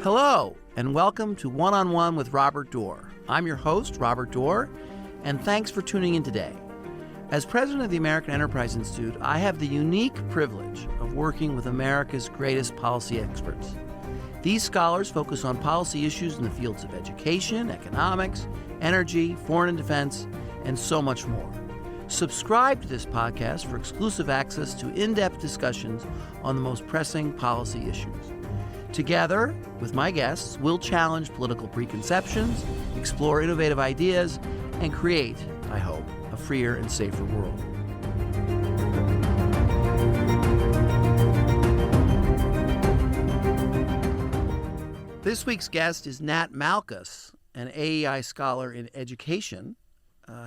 Hello, and welcome to One-on-One with Robert Doar. I'm your host, Robert Doar, and thanks for tuning in today. As president of the American Enterprise Institute, I have the unique privilege of working with America's greatest policy experts. These scholars focus on policy issues in the fields of education, economics, energy, foreign and defense, and so much more. Subscribe to this podcast for exclusive access to in-depth discussions on the most pressing policy issues. Together with my guests, we'll challenge political preconceptions, explore innovative ideas, and create, I hope, a freer and safer world. This week's guest is Nat Malkus, an AEI scholar in education.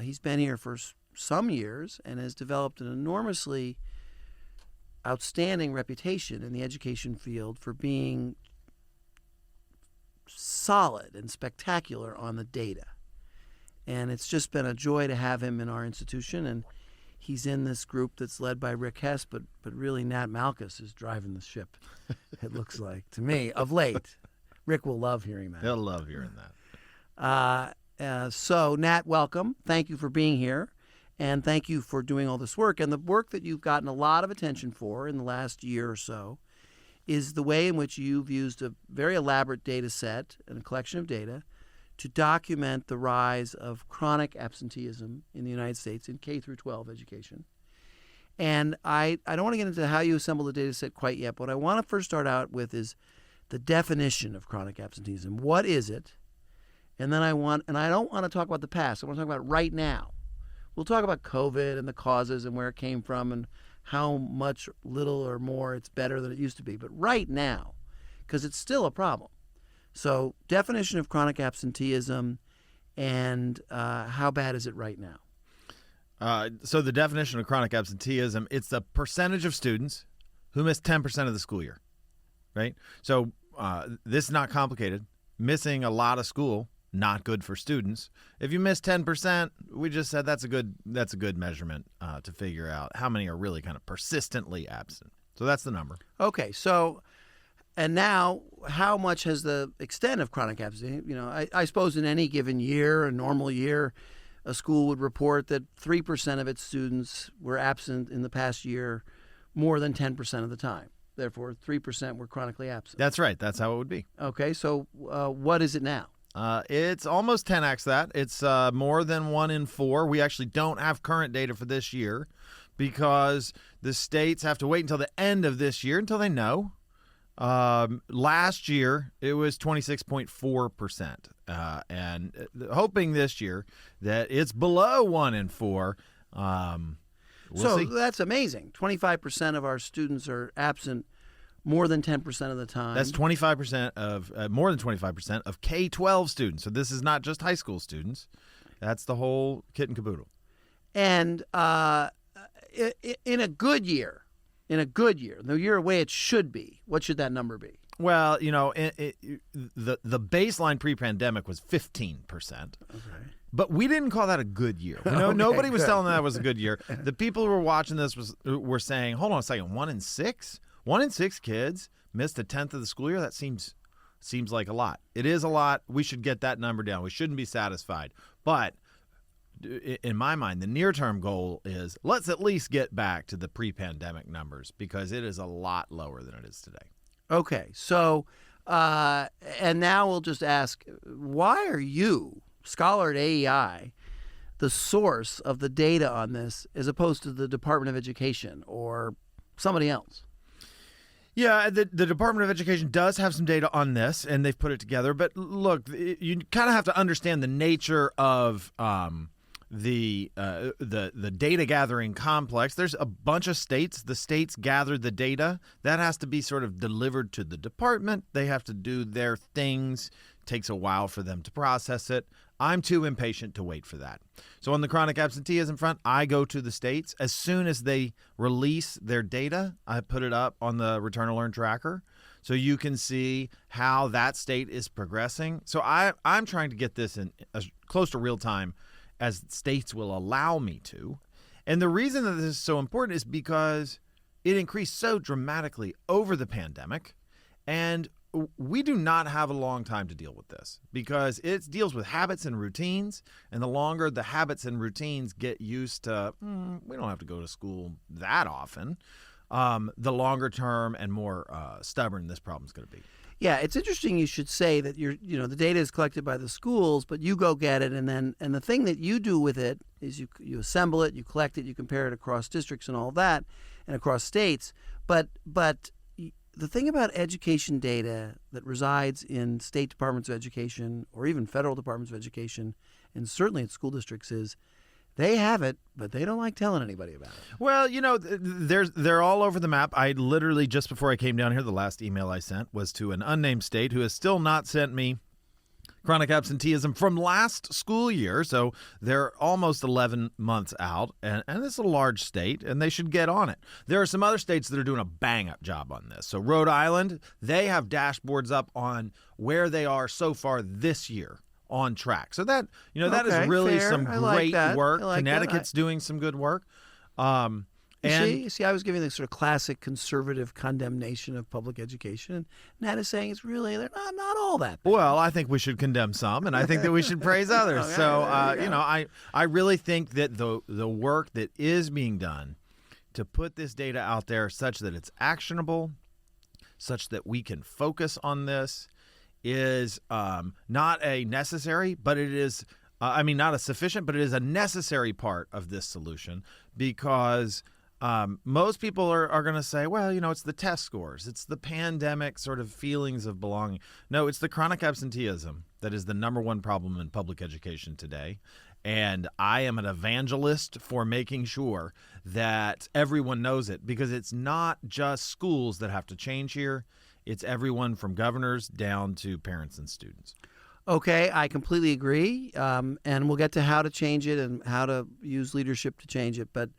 He's been here for some years and has developed an enormously outstanding reputation in the education field for being solid and spectacular on the data. And it's just been a joy to have him in our institution, and he's in this group that's led by Rick Hess, but really Nat Malkus is driving the ship, it looks like, to me, of late. Rick will love hearing that. He'll love hearing that. So, Nat, welcome. Thank you for being here. And thank you for doing all this work. And the work that you've gotten a lot of attention for in the last year or so is the way in which you've used a very elaborate data set and a collection of data to document the rise of chronic absenteeism in the United States in K through 12 education. And I don't want to get into how you assemble the data set quite yet, but what I want to first start out with is the definition of chronic absenteeism. What is it? And then I don't want to talk about the past. I want to talk about right now. We'll talk about COVID and the causes and where it came from and how much, little or more, it's better than it used to be. But right now, because it's still a problem. So definition of chronic absenteeism and how bad is it right now? So the definition of chronic absenteeism, it's the percentage of students who miss 10% of the school year, right? So this is not complicated. Missing a lot of school, not good for students. If you miss 10%, we just said that's a good measurement to figure out how many are really kind of persistently absent. So that's the number. Okay, so and now how much has the extent of chronic absenteeism? You know, I suppose in any given year, a normal year, a school would report that 3% of its students were absent in the past year more than 10% of the time. Therefore, 3% were chronically absent. That's right. That's how it would be. Okay, so what is it now? It's almost 10x that. It's more than 1 in 4. We actually don't have current data for this year because the states have to wait until the end of this year until they know. Last year, it was 26.4%. And hoping this year that it's below 1 in 4. We'll see. That's amazing. 25% of our students are absent more than 10% of the time. That's 25% of more than 25% of K-12 students. So this is not just high school students. That's the whole kit and caboodle. And in a good year, the year way it should be, what should that number be? Well, you know, the baseline pre-pandemic was 15%. Okay. But we didn't call that a good year. You know, nobody was telling that was a good year. The people who were watching this were saying, hold on a second, 1 in 6? 1 in 6 kids missed a tenth of the school year? That seems like a lot. It is a lot. We should get that number down. We shouldn't be satisfied. But in my mind, the near-term goal is let's at least get back to the pre-pandemic numbers because it is a lot lower than it is today. Okay. So, and now we'll just ask, why are you, scholar at AEI, the source of the data on this as opposed to the Department of Education or somebody else? Yeah, the Department of Education does have some data on this, and they've put it together. But look, you kind of have to understand the nature of the data gathering complex. There's a bunch of states. The states gather the data. That has to be sort of delivered to the department. They have to do their things. It takes a while for them to process it. I'm too impatient to wait for that. So on the chronic absenteeism front, I go to the states. As soon as they release their data, I put it up on the Return to Learn tracker so you can see how that state is progressing. So I'm trying to get this in as close to real time as states will allow me to. And the reason that this is so important is because it increased so dramatically over the pandemic. And we do not have a long time to deal with this because it deals with habits and routines. And the longer the habits and routines get used to, we don't have to go to school that often, the longer term and more stubborn this problem is going to be. Yeah, it's interesting you should say that the data is collected by the schools, but you go get it, and the thing that you do with it is you assemble it, you collect it, you compare it across districts and all that, and across states. But the thing about education data that resides in state departments of education or even federal departments of education, and certainly in school districts, is they have it, but they don't like telling anybody about it. Well, they're all over the map. I literally, just before I came down here, the last email I sent was to an unnamed state who has still not sent me chronic absenteeism from last school year. So they're almost 11 months out, and it's a large state, and they should get on it. There are some other states that are doing a bang-up job on this. So Rhode Island, they have dashboards up on where they are so far this year on track. So that that is really fair. some great work. Connecticut's doing some good work. You see, I was giving the sort of classic conservative condemnation of public education, and Nat is saying they're not all that bad. Well, I think we should condemn some, and I think that we should praise others. Okay, so, I really think that the work that is being done to put this data out there such that it's actionable, such that we can focus on this, is not a necessary, but it is, not a sufficient, but it is a necessary part of this solution because most people are going to say, well, it's the test scores. It's the pandemic sort of feelings of belonging. No, it's the chronic absenteeism that is the number one problem in public education today. And I am an evangelist for making sure that everyone knows it because it's not just schools that have to change here. It's everyone from governors down to parents and students. Okay, I completely agree. And we'll get to how to change it and how to use leadership to change it. But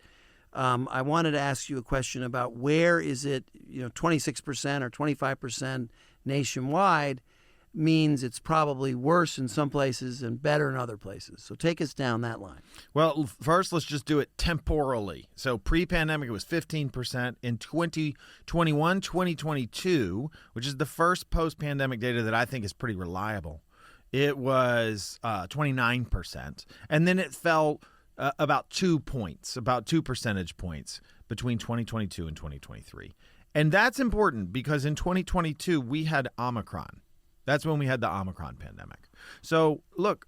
I wanted to ask you a question about where is it, 26% or 25% nationwide means it's probably worse in some places and better in other places. So take us down that line. Well, first, let's just do it temporally. So pre-pandemic, it was 15%. In 2021, 2022, which is the first post-pandemic data that I think is pretty reliable, it was 29%. And then it fell about 2 points, about 2 percentage points between 2022 and 2023. And that's important because in 2022, we had Omicron. That's when we had the Omicron pandemic. So, look,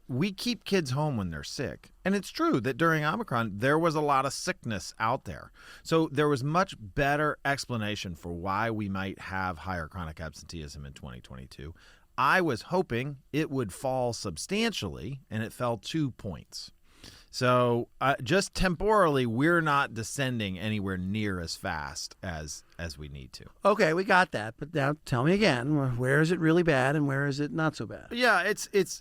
we keep kids home when they're sick. And it's true that during Omicron, there was a lot of sickness out there. So there was much better explanation for why we might have higher chronic absenteeism in 2022. I was hoping it would fall substantially, and it fell 2 points. So just temporally, we're not descending anywhere near as fast as we need to. Okay, we got that. But now tell me again, where is it really bad and where is it not so bad? Yeah, it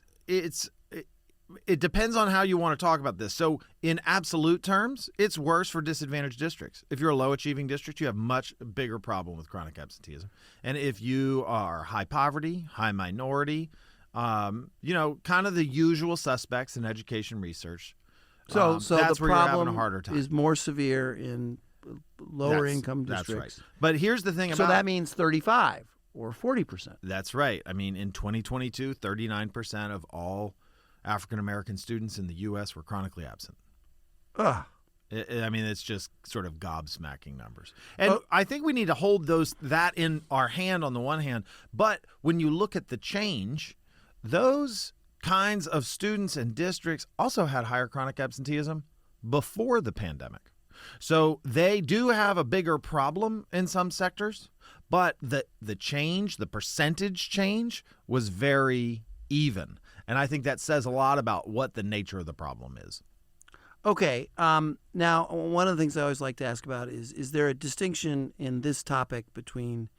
depends on how you want to talk about this. So in absolute terms, it's worse for disadvantaged districts. If you're a low-achieving district, you have much bigger problem with chronic absenteeism. And if you are high poverty, high minority, kind of the usual suspects in education research, So that's the where you're having a problem harder time. is more severe in lower income That's districts. right. But here's the thing about So that means 35 or 40%. That's right. I mean, in 2022, 39% of all African American students in the U.S. were chronically absent. Ugh. It's just sort of gobsmacking numbers. And I think we need to hold that in our hand on the one hand. But when you look at the change, those kinds of students and districts also had higher chronic absenteeism before the pandemic. So they do have a bigger problem in some sectors, but the change, the percentage change was very even. And I think that says a lot about what the nature of the problem is. Okay. Now, one of the things I always like to ask about is there a distinction in this topic between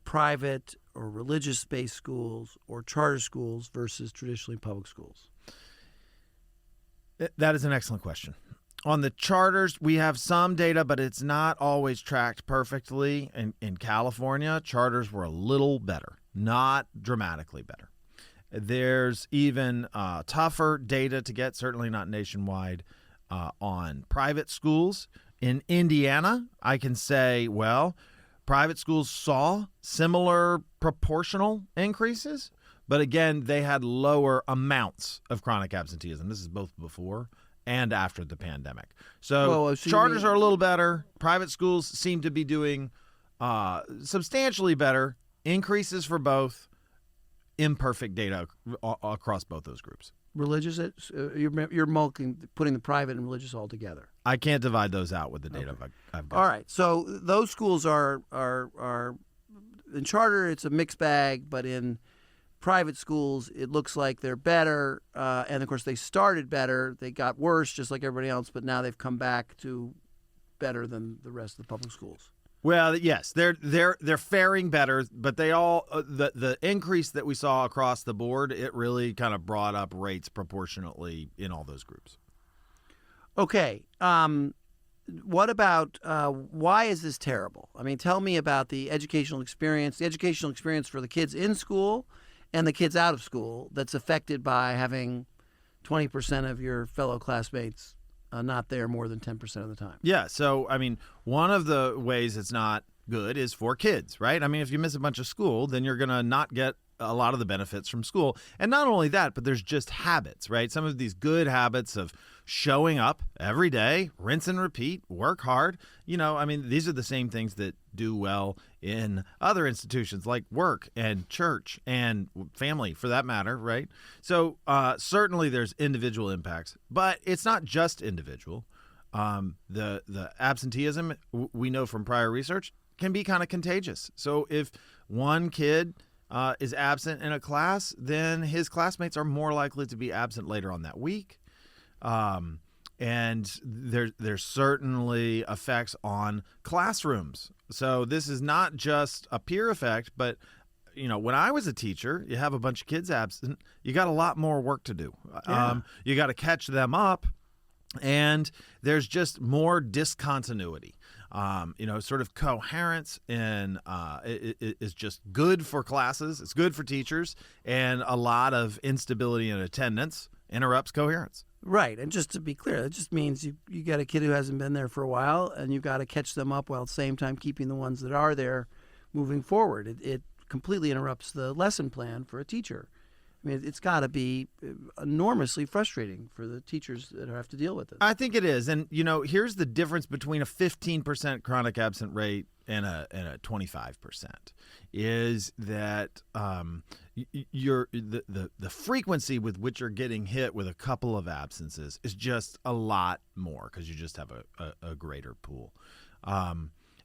private or religious-based schools or charter schools versus traditionally public schools? That is an excellent question. On the charters, we have some data, but it's not always tracked perfectly. In California, charters were a little better, not dramatically better. There's even tougher data to get, certainly not nationwide, on private schools. In Indiana, I can say, well, Private schools saw similar proportional increases, but again, they had lower amounts of chronic absenteeism. This is both before and after the pandemic. So Whoa, charters are a little better. Private schools seem to be doing substantially better. Increases for both. Imperfect data across both those groups. Religious, you're putting the private and religious all together. I can't divide those out with the data I've got. All right, so those schools are in charter. It's a mixed bag, but in private schools, it looks like they're better. And of course, they started better. They got worse, just like everybody else, but now they've come back to better than the rest of the public schools. Well, yes, they're faring better, but they all the increase that we saw across the board, it really kind of brought up rates proportionately in all those groups. Okay, what about why is this terrible? I mean, tell me about the educational experience for the kids in school and the kids out of school that's affected by having 20% of your fellow classmates not there more than 10% of the time. Yeah. So, I mean, one of the ways it's not good is for kids, right? I mean, if you miss a bunch of school, then you're going to not get a lot of the benefits from school. And not only that, but there's just habits, right? Some of these good habits of showing up every day, rinse and repeat, work hard. You know, I mean, these are the same things that do well in other institutions like work and church and family for that matter, right? So certainly there's individual impacts, but it's not just individual. The absenteeism, we know from prior research, can be kind of contagious. So if one kid is absent in a class, then his classmates are more likely to be absent later on that week. And there's certainly effects on classrooms. So this is not just a peer effect, but you know, when I was a teacher, you have a bunch of kids absent, you got a lot more work to do. Yeah. You got to catch them up, and there's just more discontinuity. You know, sort of coherence is just good for classes. It's good for teachers, and a lot of instability in attendance interrupts coherence. Right, and just to be clear, that just means you got a kid who hasn't been there for a while, and you've got to catch them up while at the same time keeping the ones that are there moving forward. It completely interrupts the lesson plan for a teacher. I mean, it's got to be enormously frustrating for the teachers that have to deal with it. I think it is. And, you know, here's the difference between a 15% chronic absent rate and a 25% is that the frequency with which you're getting hit with a couple of absences is just a lot more because you just have a greater pool.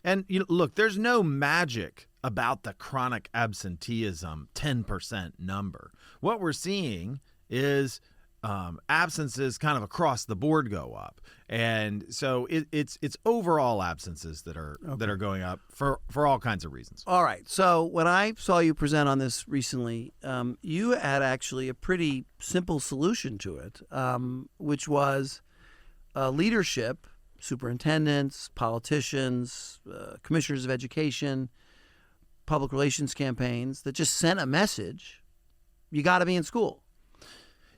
And you know, look, there's no magic about the chronic absenteeism 10% number. What we're seeing is absences kind of across the board go up, and so it's overall absences that are going up for all kinds of reasons. All right. So when I saw you present on this recently, you had actually a pretty simple solution to it, which was leadership. Superintendents, politicians, commissioners of education, public relations campaigns that just sent a message, you got to be in school.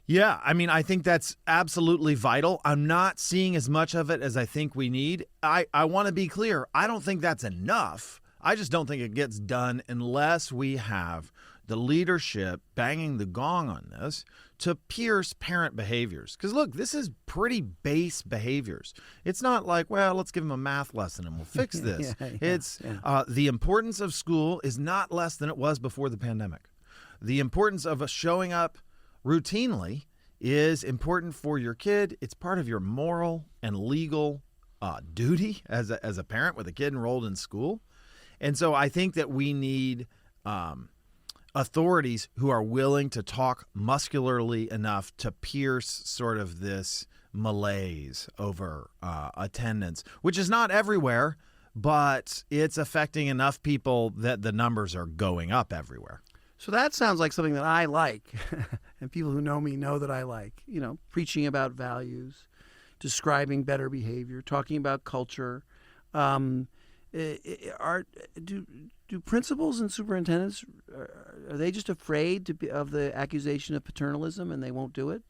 Yeah, I mean, I think that's absolutely vital. I'm not seeing as much of it as I think we need. I want to be clear. I don't think that's enough. I just don't think it gets done unless we have the leadership banging the gong on this to pierce parent behaviors. Because look, this is pretty base behaviors. It's not like, well, let's give them a math lesson and we'll fix this. The importance of school is not less than it was before the pandemic. The importance of showing up routinely is important for your kid. It's part of your moral and legal duty as a parent with a kid enrolled in school. And so I think that we need authorities who are willing to talk muscularly enough to pierce sort of this malaise over attendance, which is not everywhere, but it's affecting enough people that the numbers are going up everywhere. So that sounds like something that I like, and people who know me know that I like. You know, preaching about values, describing better behavior, talking about culture. Do principals and superintendents, are they just afraid of the accusation of paternalism and they won't do it?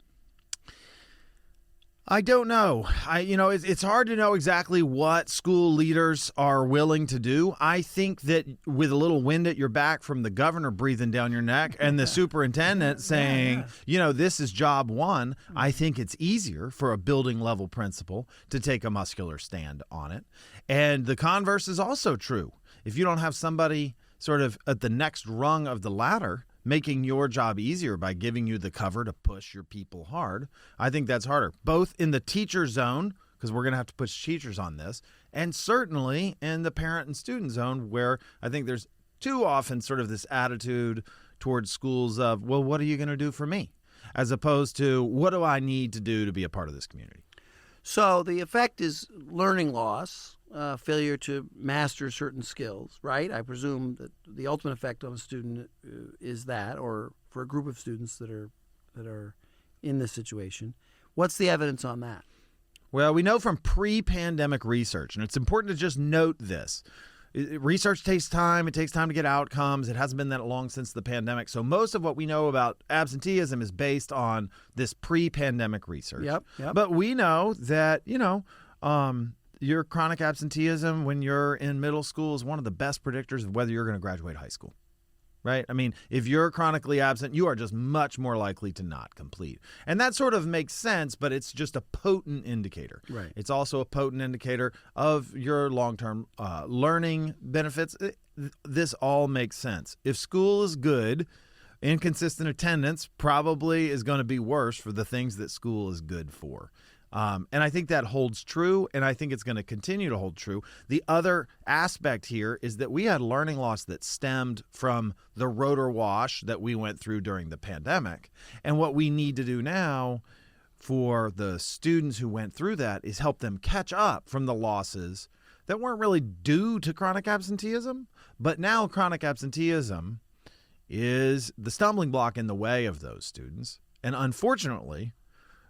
I don't know. It's hard to know exactly what school leaders are willing to do. I think that with a little wind at your back from the governor breathing down your neck and the superintendent saying, this is job one, I think it's easier for a building level principal to take a muscular stand on it. And the converse is also true. If you don't have somebody sort of at the next rung of the ladder making your job easier by giving you the cover to push your people hard, I think that's harder, both in the teacher zone, because we're going to have to push teachers on this, and certainly in the parent and student zone, where I think there's too often sort of this attitude towards schools of, well, what are you going to do for me? As opposed to, what do I need to do to be a part of this community? So the effect is learning loss, failure to master certain skills, right? I presume that the ultimate effect on a student is that, or for a group of students that are in this situation. What's the evidence on that? Well, we know from pre-pandemic research, and it's important to just note this. Research takes time. It takes time to get outcomes. It hasn't been that long since the pandemic. So most of what we know about absenteeism is based on this pre-pandemic research. Yep. But we know that, your chronic absenteeism when you're in middle school is one of the best predictors of whether you're going to graduate high school, right? I mean, if you're chronically absent, you are just much more likely to not complete. And that sort of makes sense, but it's just a potent indicator. Right. It's also a potent indicator of your long-term learning benefits. This all makes sense. If school is good, inconsistent attendance probably is going to be worse for the things that school is good for. And I think that holds true, and I think it's going to continue to hold true. The other aspect here is that we had learning loss that stemmed from the rotor wash that we went through during the pandemic. And what we need to do now for the students who went through that is help them catch up from the losses that weren't really due to chronic absenteeism. But now chronic absenteeism is the stumbling block in the way of those students. And unfortunately,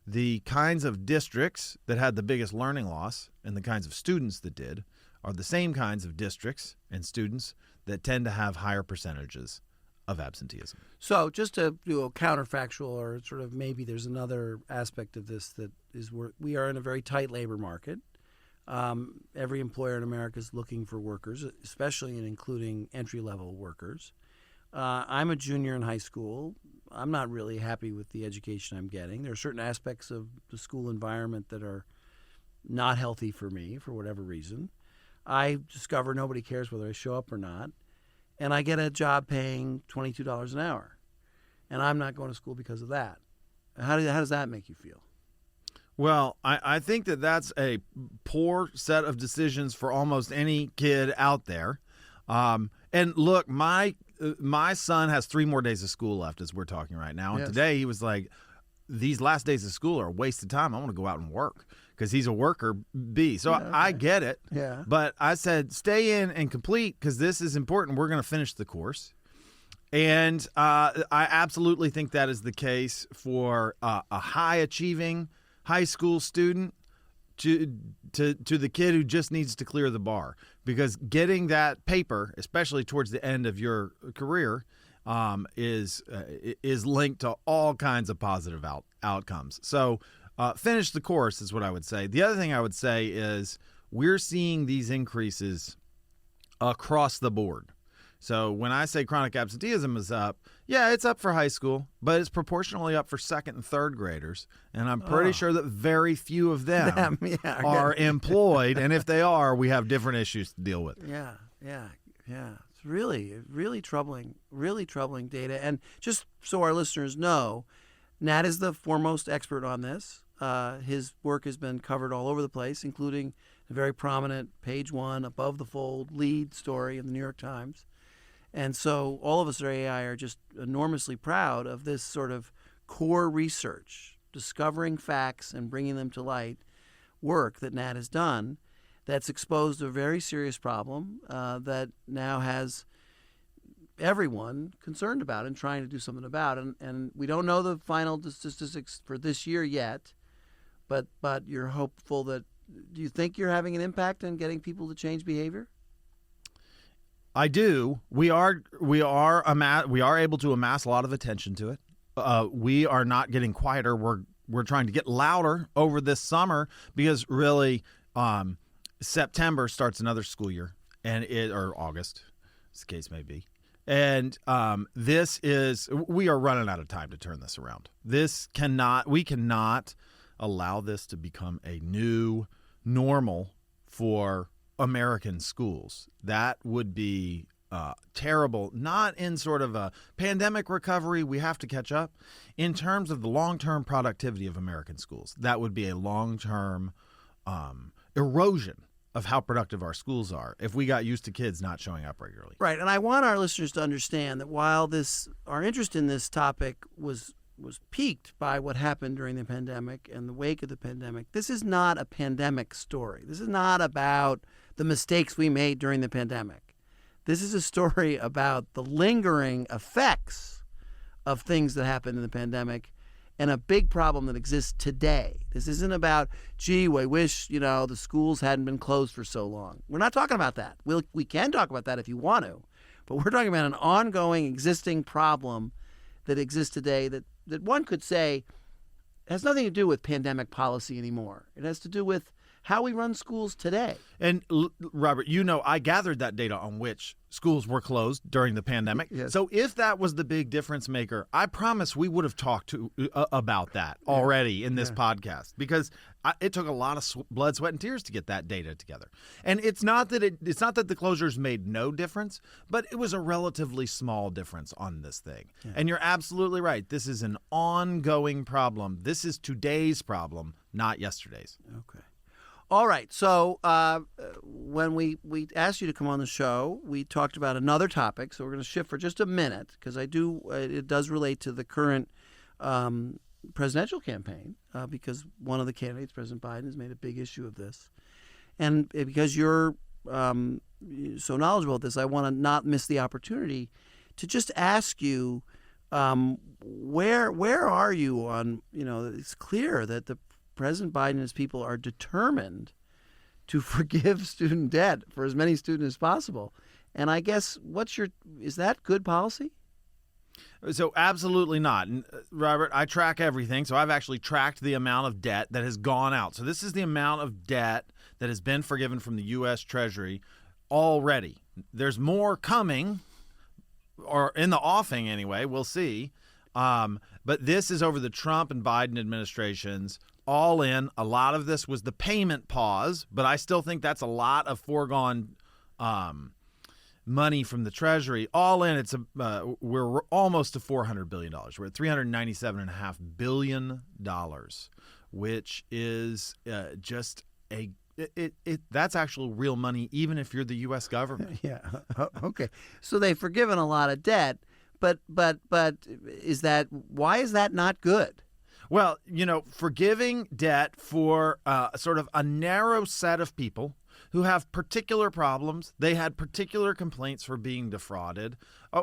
the kinds of districts that had the biggest learning loss and the kinds of students that did are the same kinds of districts and students that tend to have higher percentages of absenteeism. So just to do a counterfactual, or sort of maybe there's another aspect of this that is we are in a very tight labor market. Every employer in America is looking for workers, especially and including entry-level workers. I'm a junior in high school. I'm not really happy with the education I'm getting. There are certain aspects of the school environment that are not healthy for me for whatever reason. I discover nobody cares whether I show up or not, and I get a job paying $22 an hour, and I'm not going to school because of that. How does that make you feel? Well, I think that that's a poor set of decisions for almost any kid out there. And look, my son has 3 more days of school left as we're talking right now. And Yes. today he was like, these last days of school are a waste of time. I want to go out and work because he's a worker bee. So Yeah, I okay. get it. Yeah. But I said, stay in and complete because this is important. We're going to finish the course. And I absolutely think that is the case for a high achieving high school student to the kid who just needs to clear the bar, because getting that paper, especially towards the end of your career, is linked to all kinds of positive outcomes. So finish the course is what I would say. The other thing I would say is we're seeing these increases across the board. So when I say chronic absenteeism is up, yeah, it's up for high school, but it's proportionally up for second and third graders. And I'm pretty sure that very few of them are employed. And if they are, we have different issues to deal with. Yeah. It's really troubling data. And just so our listeners know, Nat is the foremost expert on this. His work has been covered all over the place, including a very prominent page 1 above the fold lead story in the New York Times. And so all of us at AI are just enormously proud of this sort of core research, discovering facts and bringing them to light work that Nat has done that's exposed a very serious problem that now has everyone concerned about and trying to do something about. And we don't know the final statistics for this year yet, but you're hopeful that – do you think you're having an impact on getting people to change behavior? I do. We are able to amass a lot of attention to it. We are not getting quieter. We're we're trying to get louder over this summer because really September starts another school year, or August, as the case may be. And we are running out of time to turn this around. We cannot allow this to become a new normal for American schools. That would be terrible, not in sort of a pandemic recovery. We have to catch up. In terms of the long-term productivity of American schools, that would be a long-term erosion of how productive our schools are if we got used to kids not showing up regularly. Right, and I want our listeners to understand that while our interest in this topic was piqued by what happened during the pandemic and the wake of the pandemic, this is not a pandemic story. This is not about the mistakes we made during the pandemic. This is a story about the lingering effects of things that happened in the pandemic and a big problem that exists today. This isn't about, gee, I wish, the schools hadn't been closed for so long. We're not talking about that. We can talk about that if you want to, but we're talking about an ongoing existing problem that exists today that one could say has nothing to do with pandemic policy anymore. It has to do with how we run schools today. And Robert, I gathered that data on which schools were closed during the pandemic. Yes. So if that was the big difference maker, I promise we would have talked about that already in this podcast, because it took a lot of blood, sweat, and tears to get that data together. And it's not that the closures made no difference, but it was a relatively small difference on this thing. Yeah. And you're absolutely right. This is an ongoing problem. This is today's problem, not yesterday's. Okay. All right. So when we asked you to come on the show, we talked about another topic. So we're going to shift for just a minute because it does relate to the current presidential campaign because one of the candidates, President Biden, has made a big issue of this. And because you're so knowledgeable of this, I want to not miss the opportunity to just ask you where are you on, it's clear that President Biden and his people are determined to forgive student debt for as many students as possible. And I guess is that good policy? So absolutely not. And Robert, I track everything. So I've actually tracked the amount of debt that has gone out. So this is the amount of debt that has been forgiven from the U.S. Treasury already. There's more coming, or in the offing anyway. We'll see. But this is over the Trump and Biden administrations. All in, a lot of this was the payment pause, but I still think that's a lot of foregone money from the Treasury. All in, we're almost to $400 billion. We're at $397.5 billion, which is just that's actual real money, even if you're the U.S. government. Yeah. Okay. So they've forgiven a lot of debt, but why is that not good? Well, forgiving debt for sort of a narrow set of people who have particular problems, they had particular complaints for being defrauded.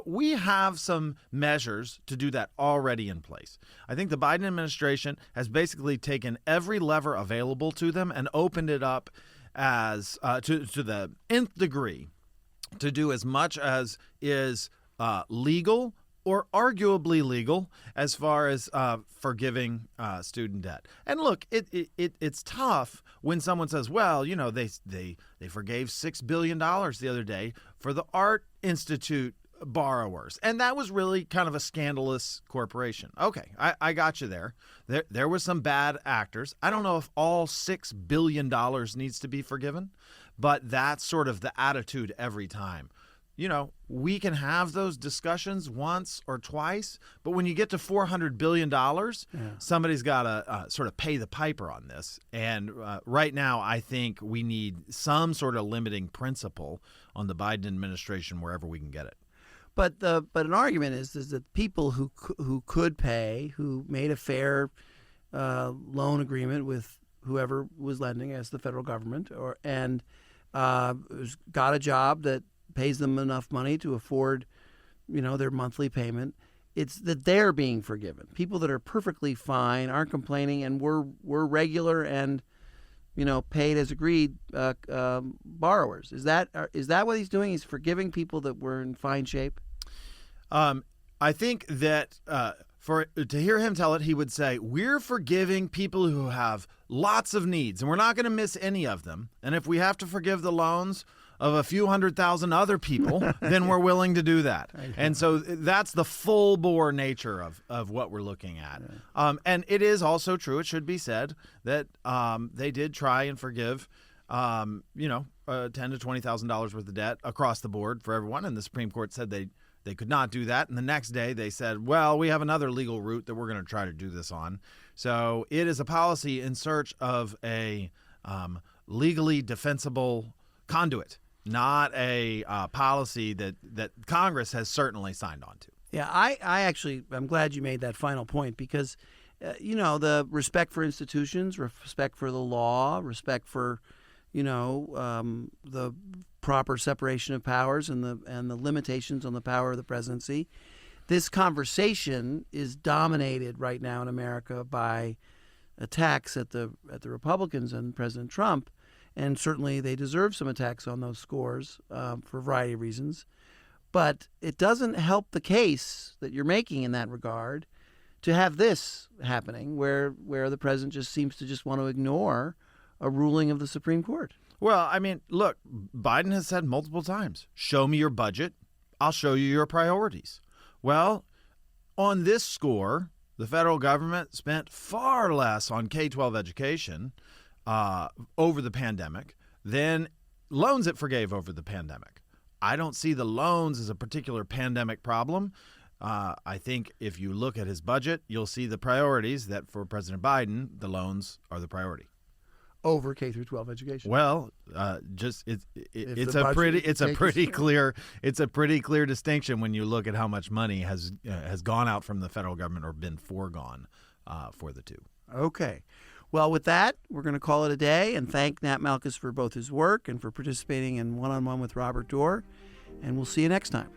We have some measures to do that already in place. I think the Biden administration has basically taken every lever available to them and opened it up as to the nth degree to do as much as is legal or arguably legal as far as forgiving student debt. And look, it's tough when someone says, well, they forgave $6 billion the other day for the Art Institute borrowers. And that was really kind of a scandalous corporation. Okay, I got you there. There was some bad actors. I don't know if all $6 billion needs to be forgiven, but that's sort of the attitude every time. We can have those discussions once or twice, but when you get to $400 billion, somebody's got to sort of pay the piper on this. And right now, I think we need some sort of limiting principle on the Biden administration wherever we can get it. But an argument is that people who could pay, who made a fair loan agreement with whoever was lending, as the federal government, and got a job that pays them enough money to afford, their monthly payment. It's that they're being forgiven. People that are perfectly fine, aren't complaining, and were regular and, paid as agreed borrowers. Is that what he's doing? He's forgiving people that were in fine shape? I think that to hear him tell it, he would say, we're forgiving people who have lots of needs, and we're not going to miss any of them. And if we have to forgive the loans of a few 100,000 other people, then we're willing to do that. And so that's the full bore nature of what we're looking at. And it is also true, it should be said, that they did try and forgive, $10,000 to $20,000 worth of debt across the board for everyone. And the Supreme Court said they could not do that. And the next day they said, well, we have another legal route that we're going to try to do this on. So it is a policy in search of a legally defensible conduit, not a policy that Congress has certainly signed on to. Yeah, I'm glad you made that final point because, the respect for institutions, respect for the law, respect for, the proper separation of powers and the limitations on the power of the presidency. This conversation is dominated right now in America by attacks at the Republicans and President Trump. And certainly they deserve some attacks on those scores for a variety of reasons. But it doesn't help the case that you're making in that regard to have this happening where the president just seems to just want to ignore a ruling of the Supreme Court. Well, I mean, look, Biden has said multiple times, show me your budget, I'll show you your priorities. Well, on this score, the federal government spent far less on K-12 education over the pandemic than loans it forgave over the pandemic. I don't see the loans as a particular pandemic problem. I think if you look at his budget, you'll see the priorities that for President Biden, the loans are the priority. Over K through 12 education. Well, it's a pretty clear distinction when you look at how much money has gone out from the federal government or been foregone for the two. Okay. Well, with that, we're going to call it a day and thank Nat Malkus for both his work and for participating in One-on-One with Robert Doar. And we'll see you next time.